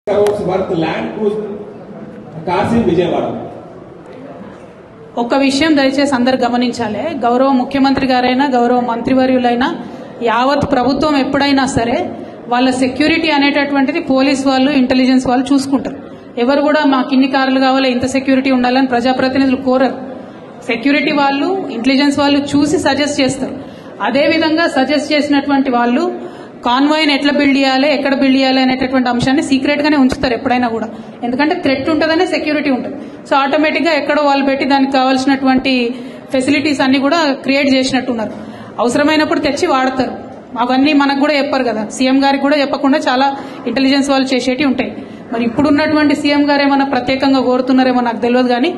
crores worth land to Kasim Vijayawada. ఒక్క విషయం దయచేసి అందరు గమనించాలి. గౌరవ ముఖ్యమంత్రి గారైనా గౌరవ మంత్రివర్యులైనా యావత్ ప్రభుత్వం ఎప్పుడైనా సరే వాళ్ళ సెక్యూరిటీ అనేటటువంటిది పోలీస్ వాళ్ళు ఇంటెలిజెన్స్ వాళ్ళు చూసుకుంటారు. ఎవరు కూడా మాకు ఇన్ని కార్లు కావాలి ఇంత సెక్యూరిటీ ఉండాలని ప్రజాప్రతినిధులు కోరరు. సెక్యూరిటీ వాళ్ళు ఇంటెలిజెన్స్ వాళ్ళు చూసి సజెస్ట్ చేస్తారు. అదేవిధంగా సజెస్ట్ చేసినటువంటి వాళ్ళు కాన్వాయ్ని ఎట్లా బిల్డ్ చేయాలి ఎక్కడ బిల్డ్ చేయాలి అనేటటువంటి అంశాన్ని సీక్రెట్ గానే ఉంచుతారు ఎప్పుడైనా కూడా. ఎందుకంటే థ్రెట్ ఉంటుందనే సెక్యూరిటీ ఉంటుంది. సో ఆటోమేటిక్ గా ఎక్కడో వాళ్ళు పెట్టి దానికి కావాల్సినటువంటి ఫెసిలిటీస్ అన్ని కూడా క్రియేట్ చేసినట్టున్నారు. అవసరమైనప్పుడు తెచ్చి వాడతారు. అవన్నీ మనకు కూడా చెప్పారు కదా, సీఎం గారికి కూడా చెప్పకుండా చాలా ఇంటెలిజెన్స్ వాళ్ళు చేసేటి ఉంటాయి. మరి ఇప్పుడున్నటువంటి సీఎం గారు ఏమన్నా ప్రత్యేకంగా కోరుతున్నారేమో నాకు తెలియదు. కానీ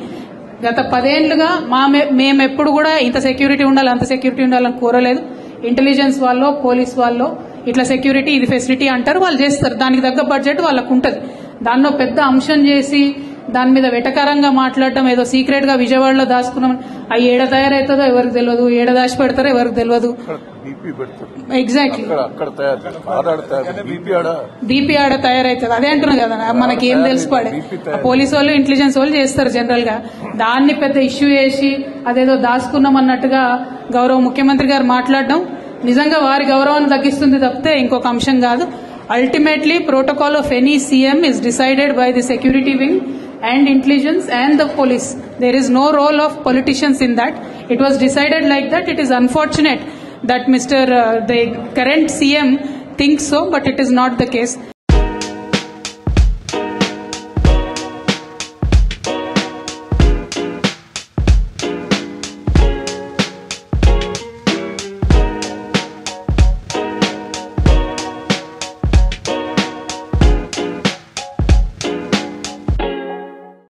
గత 10 ఏళ్లుగా మేము ఎప్పుడు కూడా ఇంత సెక్యూరిటీ ఉండాలి అంత సెక్యూరిటీ ఉండాలని కోరలేదు. ఇంటెలిజెన్స్ వాళ్ళు పోలీస్ వాళ్ళు ఇట్లా సెక్యూరిటీ ఇది ఫెసిలిటీ అంటారు, వాళ్ళు చేస్తారు. దానికి తగ్గ బడ్జెట్ వాళ్ళకు ఉంటుంది. దానిలో పెద్ద అంశం చేసి దాని మీద వెటకారంగా మాట్లాడడం, ఏదో సీక్రెట్ గా విజయవాడలో దాచుకున్నాం, అవి ఏడ తయారవుతుందో ఎవరికి తెలియదు, ఏడ దాచి పెడతారో ఎవరికి తెలియదు. ఎగ్జాక్ట్లీ బీపీ ఆడ తయారవుతుంది. అదే అంటున్నా కదా, మనకి ఏం తెలిసిపడే. పోలీసు వాళ్ళు ఇంటెలిజెన్స్ వాళ్ళు చేస్తారు జనరల్ గా. దాన్ని పెద్ద ఇష్యూ చేసి అదేదో దాచుకున్నాం అన్నట్టుగా గౌరవ ముఖ్యమంత్రి గారు మాట్లాడడం నిజంగా వారి గౌరవాన్ని తగ్గిస్తుంది తప్పితే ఇంకొక అంశం కాదు. Ultimately protocol of any CM is decided by the security wing and intelligence and the police. There is no role of politicians in that. It was decided like that. It is unfortunate that the current CM thinks so, but it is not the case.